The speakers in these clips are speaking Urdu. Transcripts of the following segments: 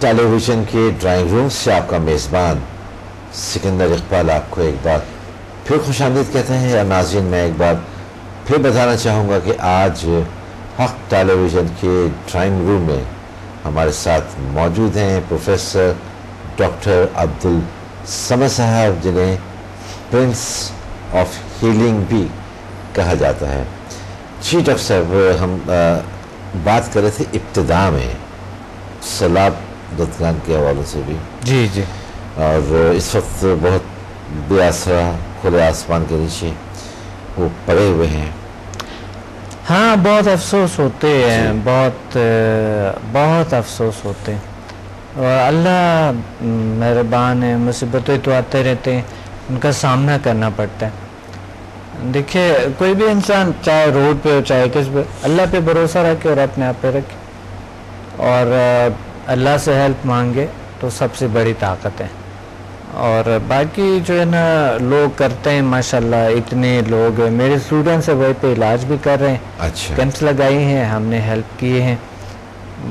ٹیلی ویژن کے ڈرائنگ روم سے آپ کا میزبان سکندر اقبال آپ کو ایک بار پھر خوش آمدید کہتے ہیں. یا ناظرین، میں ایک بار پھر بتانا چاہوں گا کہ آج حق ٹیلی ویژن کے ڈرائنگ روم میں ہمارے ساتھ موجود ہیں پروفیسر ڈاکٹر عبدالصمد صاحب، جنہیں پرنس آف ہیلنگ بھی کہا جاتا ہے. جی ڈاکٹر صاحب، ہم بات کر رہے تھے ابتدا میں سیلاب زدگان کے حوالے سے بھی. جی جی. اور اس وقت بہت بے آسرا کھلے آسمان کے نیچے وہ پڑے ہوئے ہیں. ہاں، بہت افسوس ہوتے ہیں، بہت افسوس ہوتے ہیں. اور اللہ مہربان ہے، مصیبتیں تو آتے رہتے ہیں، ان کا سامنا کرنا پڑتا ہے. دیکھیے، کوئی بھی انسان چاہے روڈ پہ ہو چاہے کس پہ، اللہ پہ بھروسہ رکھے اور اپنے آپ پہ رکھے اور اللہ سے ہیلپ مانگے تو سب سے بڑی طاقت ہے. اور باقی جو ہے نا لوگ کرتے ہیں، ماشاءاللہ اتنے لوگ ہیں. میرے اسٹوڈنٹس ہیں وہی پہ علاج بھی کر رہے ہیں. اچھا. کیمپس لگائی ہیں، ہم نے ہیلپ کیے ہیں،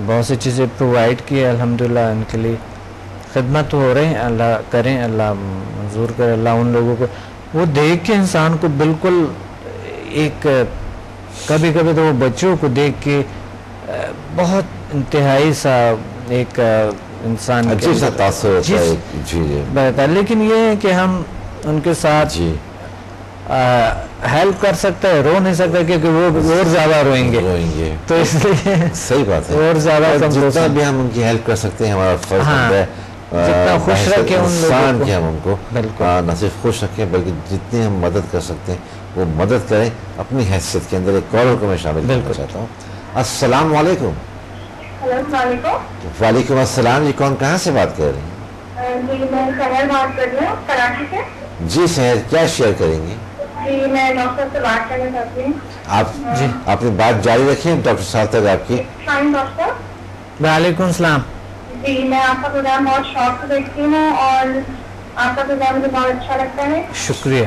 بہت سی چیزیں پرووائڈ کی ہے الحمدللہ. ان کے لیے خدمت ہو رہے ہیں. اللہ کریں، اللہ منظور کرے. اللہ ان لوگوں کو وہ دیکھ کے انسان کو بالکل ایک کبھی کبھی تو وہ بچوں کو دیکھ کے بہت انتہائی سا ایک انسان عجیب سا تاثر ہوتا ہے. جی جی. لیکن یہ ہے کہ ہم ان کے ساتھ ہیلپ کر سکتے ہیں. رو نہیں سکتے کیونکہ وہ اور زیادہ روئیں گے تو اس لیے صحیح بات ہے. اور زیادہ جتنا بھی ہم ان کی ہیلپ کر سکتے ہیں ہمارا فرض ہے. جتنا خوش رکھیں انسان کے ہم ان کو نہ صرف خوش رکھیں بلکہ جتنی ہم مدد کر سکتے ہیں وہ مدد کریں. اپنی حیثیت کے اندر ایک کالر کو میں شامل کرنا چاہتا ہوں. السلام علیکم. السلام علیکم. وعلیکم السلام. جی کون کہاں سے بات کر رہی ہیں؟ جی میں سحر بات کر رہی ہوں کراچی سے. جی سحر، کیا شیئر کریں گے؟ جی میں ڈاکٹر سے بات کرنا چاہتی ہوں. آپ اپنی بات جاری رکھیں ڈاکٹر صاحب تک آپ کی. ڈاکٹر. وعلیکم السلام. جی میں آپ کا پروگرام بہت شوق سے دیکھتی ہوں اور آپ کا پروگرام مجھے بہت اچھا لگتا ہے. شکریہ.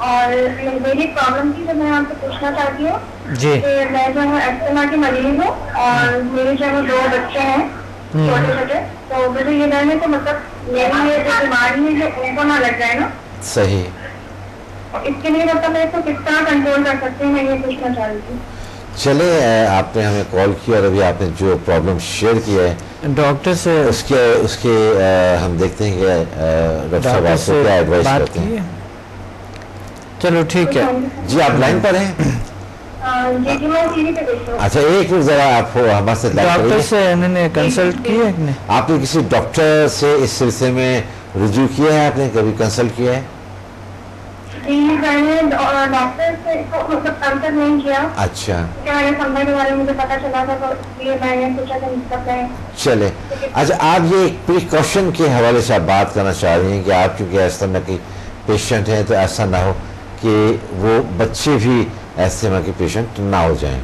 اور میری پرابلم کی جو میں آپ سے پوچھنا چاہتی ہوں جی کہ میں جو ہے ایکسما کی مریض ہوں اور میرے جو ہے 2 بچے ہیں چھوٹے چھوٹے. تو مجھے یہ ڈر ہے کہ مطلب میری یہ جو بیماری ہے جو ان کو نہ لگ جائے نا. صحیح. اس کے لیے مطلب میں اس کو کس طرح کنٹرول کر سکتی ہوں، میں یہ پوچھنا چاہ رہی تھی. چلے، آپ نے ہمیں کال کیا اور ابھی آپ نے جو پرابلم شیئر کیا ہے ڈاکٹر سے اس کے ہم دیکھتے ہیں کہ ڈاکٹر صاحب آپ کو کیا ایڈوائز کرتے ہیں. چلو ٹھیک ہے. جی آپ لائن پر ہیں؟ جی میں ٹی وی پہ دیکھ رہا ہوں. اچھا ایک منٹ ذرا آپ ہمارے سے ڈاکٹر سے انہوں نے کنسلٹ کیا ہے؟ آپ نے کسی ڈاکٹر سے اس سلسلے میں رجوع کیا ہے؟ آپ نے کبھی کنسلٹ کیا ہے؟ جی میں نے ڈاکٹر سے کنسلٹ نہیں کیا. اچھا. میں نے سمجھنے کے بارے میں مجھے پتا چلا تھا تو اس لیے میں نے سوچا کہ مطلب چلے. اچھا آپ یہ پریکاشن کے حوالے سے آپ بات کرنا چاہ رہی ہیں کہ آپ چونکہ اس طرح کے پیشنٹ ہیں تو ایسا نہ ہو کہ وہ بچے بھی ایسے کے پیشنٹ نہ ہو جائیں.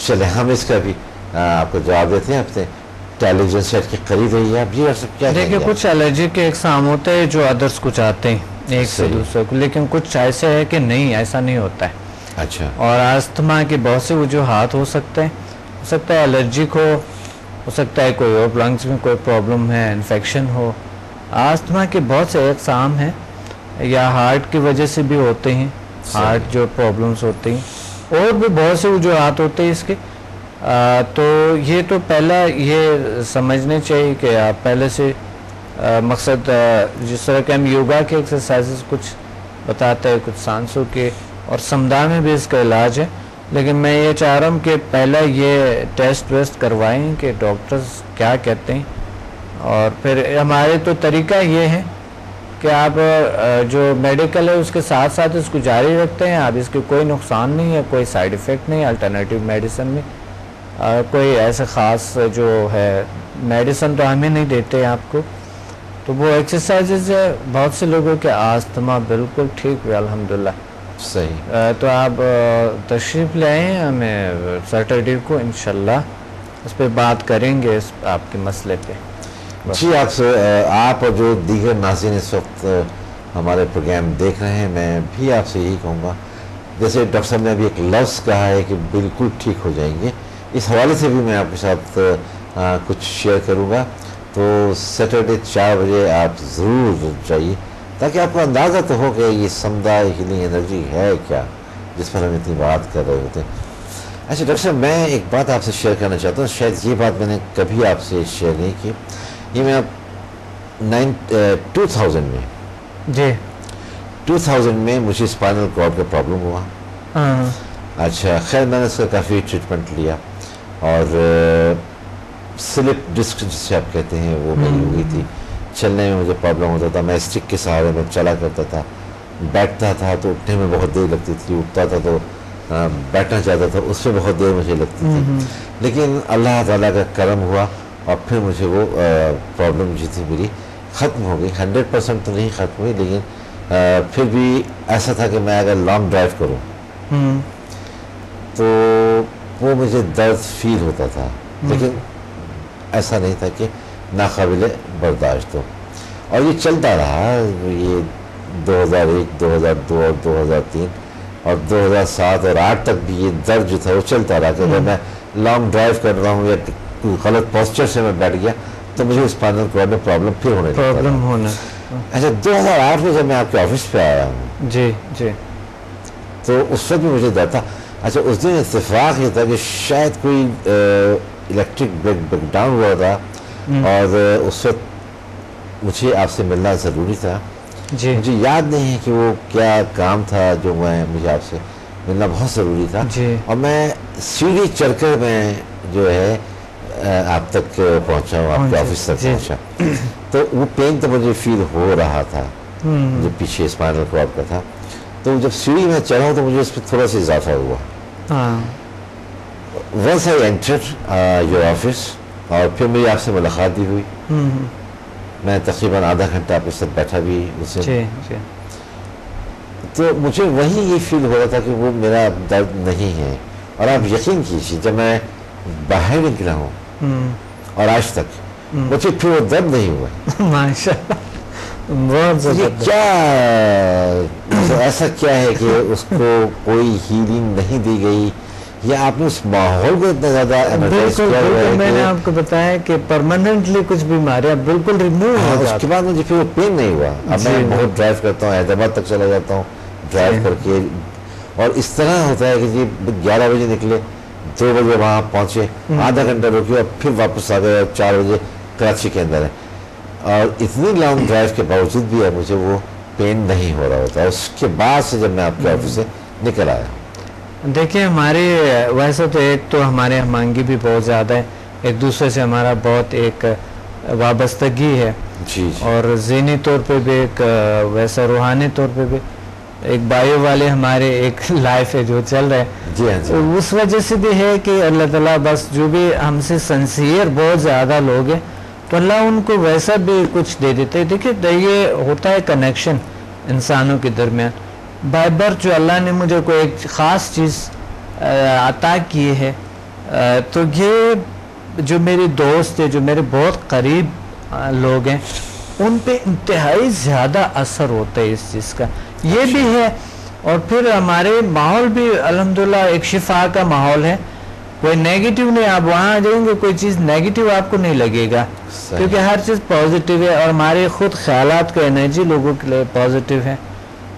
چلے ہم اس کا بھی آپ کو جواب دیتے ہیں. اپنے ٹیلی ویژن سیٹ کے قریب رہی ہے آپ. جی کیا دیکھیے، کچھ الرجی کے اقسام ہوتے ہیں جو ادرس کو چاہتے ہیں ایک سے دوسرے کو، لیکن کچھ ایسے ہے کہ نہیں، ایسا نہیں ہوتا ہے. اچھا. اور آستما کے بہت سے وجوہات ہو سکتے ہیں. ہو سکتا ہے الرجک ہو سکتا ہے کوئی اور لنگس میں کوئی پرابلم ہے، انفیکشن ہو. آستما کے بہت سے اقسام ہیں، یا ہارٹ کی وجہ سے بھی ہوتے ہیں، ہارٹ جو پرابلمس ہوتے ہیں، اور بھی بہت سے وجوہات ہوتے ہیں اس کے. تو یہ تو پہلا یہ سمجھنے چاہیے کہ آپ پہلے سے مقصد جس طرح کہ ہم یوگا کے ایکسرسائزز کچھ بتاتے ہیں، کچھ سانسوں کے، اور سمدھا میں بھی اس کا علاج ہے. لیکن میں یہ چاہ رہا ہوں کہ پہلا یہ ٹیسٹ ویسٹ کروائیں کہ ڈاکٹرز کیا کہتے ہیں. اور پھر ہمارے تو طریقہ یہ ہے کہ آپ جو میڈیکل ہے اس کے ساتھ ساتھ اس کو جاری رکھتے ہیں. آپ اس کے کوئی نقصان نہیں ہے، کوئی سائیڈ ایفیکٹ نہیں ہے. الٹرنیٹیو میڈیسن میں کوئی ایسے خاص جو ہے میڈیسن تو ہمیں نہیں دیتے آپ کو. تو وہ ایکسرسائزز ہے. بہت سے لوگوں کے آستما بالکل ٹھیک ہوئے الحمدللہ. صحیح. تو آپ تشریف لے آئیں ہمیں سیٹرڈے کو، انشاءاللہ اس پہ بات کریں گے اس آپ کے مسئلے پہ. جی آپ اور جو دیگر ناظرین اس وقت ہمارے پروگرام دیکھ رہے ہیں، میں بھی آپ سے یہی کہوں گا، جیسے ڈاکٹر صاحب نے ابھی ایک لفظ کہا ہے کہ بالکل ٹھیک ہو جائیں گے، اس حوالے سے بھی میں آپ کے ساتھ کچھ شیئر کروں گا. تو سیٹرڈے 4 بجے آپ ضرور جائیے تاکہ آپ کو اندازہ تو ہو کہ یہ سمدھا ہیلنگ انرجی ہے کیا جس پر ہم اتنی بات کر رہے ہوتے ہیں. اچھا ڈاکٹر صاحب میں ایک بات آپ سے شیئر کرنا چاہتا ہوں, شاید یہ بات میں نے کبھی آپ سے شیئر نہیں کی. یہ میں 2000 میں جی 2000 میں مجھے اسپائنل کارڈ کا پرابلم ہوا. اچھا خیر میں نے اس کا کافی ٹریٹمنٹ لیا اور سلپ ڈسک جسے آپ کہتے ہیں وہ میری ہوئی تھی. چلنے میں مجھے پرابلم ہوتا تھا, میں اسٹک کے سہارے میں چلا کرتا تھا. بیٹھتا تھا تو اٹھنے میں بہت دیر لگتی تھی, اٹھتا تھا تو بیٹھنا چاہتا تھا اس میں بہت دیر مجھے لگتی تھی. لیکن اللہ تعالیٰ کا کرم ہوا اور پھر مجھے وہ پرابلم جو تھی میری ختم ہو گئی. 100% تو نہیں ختم ہوئی لیکن پھر بھی ایسا تھا کہ میں اگر لانگ ڈرائیو کروں تو وہ مجھے درد فیل ہوتا تھا, لیکن ایسا نہیں تھا کہ ناقابل برداشت ہو. اور یہ چلتا رہا, یہ 2001 2002 اور 2003 اور 2007 اور 2008 تک بھی یہ درد جو تھا وہ چلتا رہا کہ اگر میں لانگ ڈرائیو کر رہا ہوں یا کوئی غلط پوسچر سے میں بیٹھ گیا تو مجھے اسپائنل کارڈ میں پرابلم پھر ہونے لگتا. اچھا 2008 میں جب میں آپ کے آفس پہ آیا ہوں جی جی تو اس وقت بھی مجھے درد تھا. اچھا اس دن اتفاق یہ تھا کہ شاید کوئی الیکٹرک بریک ڈاؤن ہوا تھا اور اس وقت مجھے آپ سے ملنا ضروری تھا. جی مجھے یاد نہیں ہے کہ وہ کیا کام تھا جو مجھے آپ سے ملنا بہت ضروری تھا. اور میں سیڑھی چڑھ کر میں جو ہے آپ تک پہنچا ہوں, آپ کے آفس تک پہنچا. تو وہ پین تو مجھے فیل ہو رہا تھا جو پیچھے اسپائنل کارڈ کا تھا. تو جب سیڑھی میں چڑھا تو مجھے اس پہ تھوڑا سا اضافہ ہوا. Once I entered your office اور پھر میری آپ سے ملاقات بھی ہوئی. میں تقریباً آدھا گھنٹہ آپ کے ساتھ بیٹھا بھی اس سے. تو مجھے وہی یہ فیل ہو رہا تھا کہ وہ میرا درد نہیں ہے. اور آپ یقین کیجیے جب میں باہر نکلا ہوں اور آج تک مجھے پھر وہ درد نہیں ہوا. ماشاءاللہ بہت یہ کیا ایسا کیا ہے کہ اس کو کوئی ہیلنگ نہیں دی گئی یا آپ نے اس ماحول کو اتنا زیادہ بالکل میں نے آپ کو بتایا کہ پرماننٹلی کچھ بیماریاں بالکل ریموو ہو جاتی. اس کے بعد مجھے پھر وہ پین نہیں ہوا. اب میں بہت ڈرائیو کرتا ہوں, حیدرآباد تک چلا جاتا ہوں ڈرائیو کر کے, اور اس طرح ہوتا ہے کہ جی 11 بجے نکلے 2 بجے وہاں پہنچے, آدھا گھنٹہ رکے اور پھر واپس آ گئے 4 بجے کراچی کے اندر ہے. اور اتنی لانگ ڈرائیو کے باوجود بھی ہے مجھے وہ پین نہیں ہو رہا ہوتا. اس کے بعد سے جب میں آپ کے آفس سے نکل آیا. دیکھیں ہماری ویسے تو ایک تو ہمارے ہمانگی بھی بہت زیادہ ہے, ایک دوسرے سے ہمارا بہت ایک وابستگی ہے جی اور ذہنی طور پہ بھی ایک ویسا روحانی طور پہ بھی ایک بائیو والے ہمارے ایک لائف ہے جو چل رہا ہے. جی اس وجہ سے بھی ہے کہ اللہ تعالیٰ بس جو بھی ہم سے سنسیئر بہت زیادہ لوگ ہیں تو اللہ ان کو ویسا بھی کچھ دے دیتے ہیں. دیکھیں یہ ہوتا ہے کنیکشن انسانوں کے درمیان. بائی برتھ جو اللہ نے مجھے کوئی ایک خاص چیز عطا کی ہے تو یہ جو میری دوست ہے, جو میرے بہت قریب لوگ ہیں, ان پہ انتہائی زیادہ اثر ہوتا ہے اس چیز کا. یہ بھی ہے اور پھر ہمارے ماحول بھی الحمدللہ ایک شفا کا ماحول ہے. کوئی نیگیٹیو نہیں, آپ وہاں جائیں گے کوئی چیز نیگیٹیو آپ کو نہیں لگے گا کیونکہ ہر چیز پازیٹیو ہے اور ہمارے خود خیالات کا انرجی لوگوں کے لیے پازیٹیو ہے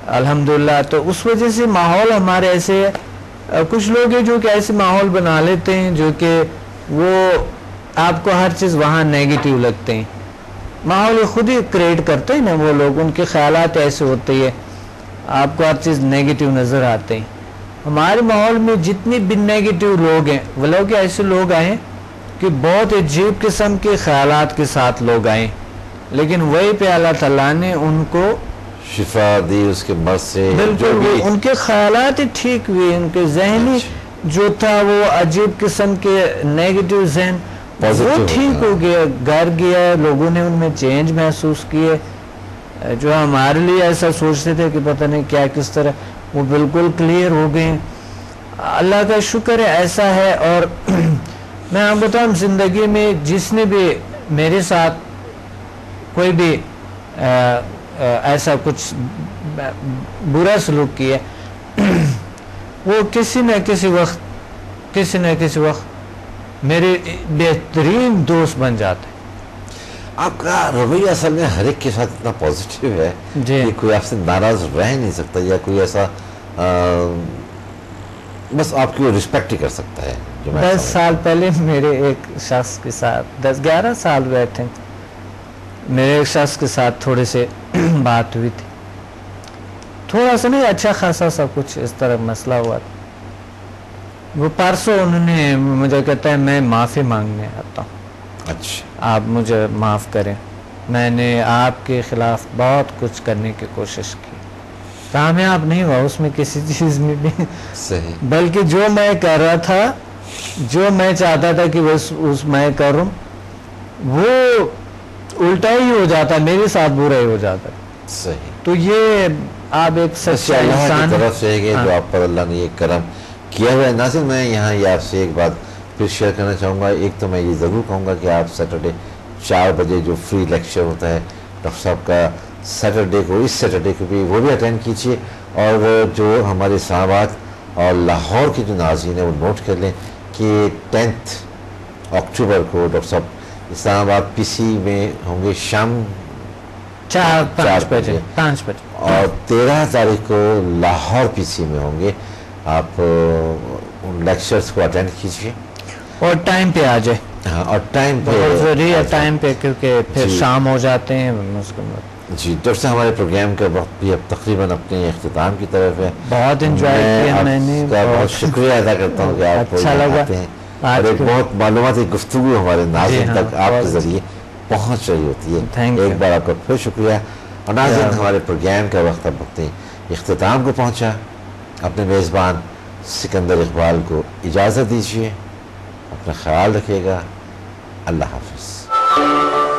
الحمدللہ. تو اس وجہ سے ماحول ہمارے ایسے ہے. کچھ لوگ ہیں جو کہ ایسے ماحول بنا لیتے ہیں جو کہ وہ آپ کو ہر چیز وہاں نیگیٹیو لگتے ہیں. ماحول خود ہی کریٹ کرتے ہیں نا وہ لوگ, ان کے خیالات ایسے ہوتے ہیں آپ کو ہر چیز نیگیٹیو نظر آتے ہیں. ہمارے ماحول میں جتنی بھی نیگیٹیو لوگ ہیں وہ لوگ ایسے لوگ آئے کہ بہت عجیب قسم کے خیالات کے ساتھ لوگ آئے, لیکن وہی پہ اللہ تعالیٰ نے ان کو شفا دی اس کے مرض سے. بالکل ان کے خیالات ہی ٹھیک ہوئے, ان کے ذہنی جو تھا وہ عجیب قسم کے نیگیٹیو ذہن وہ ٹھیک ہو گیا, گھر گیا, لوگوں نے ان میں چینج محسوس کیے. جو ہمارے لیے ایسا سوچتے تھے کہ پتہ نہیں کیا کس طرح, وہ بالکل کلیئر ہو گئے. اللہ کا شکر ہے ایسا ہے. اور میں آپ بتاؤں زندگی میں جس نے بھی میرے ساتھ کوئی بھی ایسا کچھ برا سلوک کیا وہ کسی نہ کسی وقت میرے بہترین دوست بن جاتے ہیں. آپ کا رویہ اصل میں ہر ایک کے ساتھ اتنا پازیٹیو ہے جی. کہ کوئی آپ سے ناراض رہ نہیں سکتا یا کوئی ایسا بس آپ کی وہ رسپیکٹ ہی کر سکتا ہے. 10 سال پہلے میرے ایک شخص کے ساتھ 10-11 سال بیٹھے میرے ایک شخص کے ساتھ تھوڑے سے بات ہوئی تھی, تھوڑا سا نہیں اچھا خاصا سب کچھ اس طرح مسئلہ ہوا تھا. وہ پرسوں انہوں نے مجھے کہتا ہے میں معافی مانگنے آتا ہوں, اچھا آپ مجھے معاف کریں, میں نے آپ کے خلاف بہت کچھ کرنے کی کوشش کی, کامیاب نہیں ہوا اس میں کسی چیز میں بھی, صحیح, بلکہ جو میں کر رہا تھا, جو میں چاہتا تھا کہ اس میں کروں, وہ الٹا ہی ہو جاتا, میرے ساتھ برا ہی ہو جاتا. صحیح. تو یہ آپ ایک سچا اللہ انسان کی طرف سے ہے کہ جو آپ پر اللہ نے یہ کرم کیا ہوا ہے. ناظرین میں یہاں یہ آپ سے ایک بات پھر شیئر کرنا چاہوں گا. ایک تو میں یہ ضرور کہوں گا کہ آپ سیٹرڈے 4 بجے جو فری لیکچر ہوتا ہے ڈاکٹر صاحب کا سیٹرڈے کو, اس سیٹرڈے کو بھی وہ بھی اٹینڈ کیجیے, اور جو ہمارے اسلام آباد اور لاہور کے جو ناظرین ہیں وہ نوٹ کر لیں کہ 10 اکتوبر کو ڈاکٹر صاحب اسلام آباد پی سی میں ہوں گے شام 4-5 بجے, اور 13 تاریخ کو لاہور پی سی میں ہوں گے. آپ ان لیکچرز کو اٹینڈ کیجیے اور ٹائم پہ آ جائے. ہاں, اور ٹائم پہ بہت ضروری ہے ٹائم پہ, کیونکہ پھر جی. شام ہو جاتے ہیں. جی ڈاکٹر صاحب ہمارے پروگرام کا وقت بھی اب تقریباً اپنے اختتام کی طرف ہے. بہت انجوائے کیا میں نے, بہت شکریہ ادا کرتا ہوں کہ آپ اچھا لگا آتے ہیں اور ایک بہت معلوماتی گفتگو ہمارے ناظرین تک آپ کے ذریعے پہنچ رہی ہوتی ہے. ایک بار آپ کا پھر شکریہ. اور ناظرین ہمارے پروگرام کا وقت اب اپنے اختتام کو پہنچا. اپنے میزبان سکندر اقبال کو اجازت دیجیے, اپنا خیال رکھیے گا. اللہ حافظ.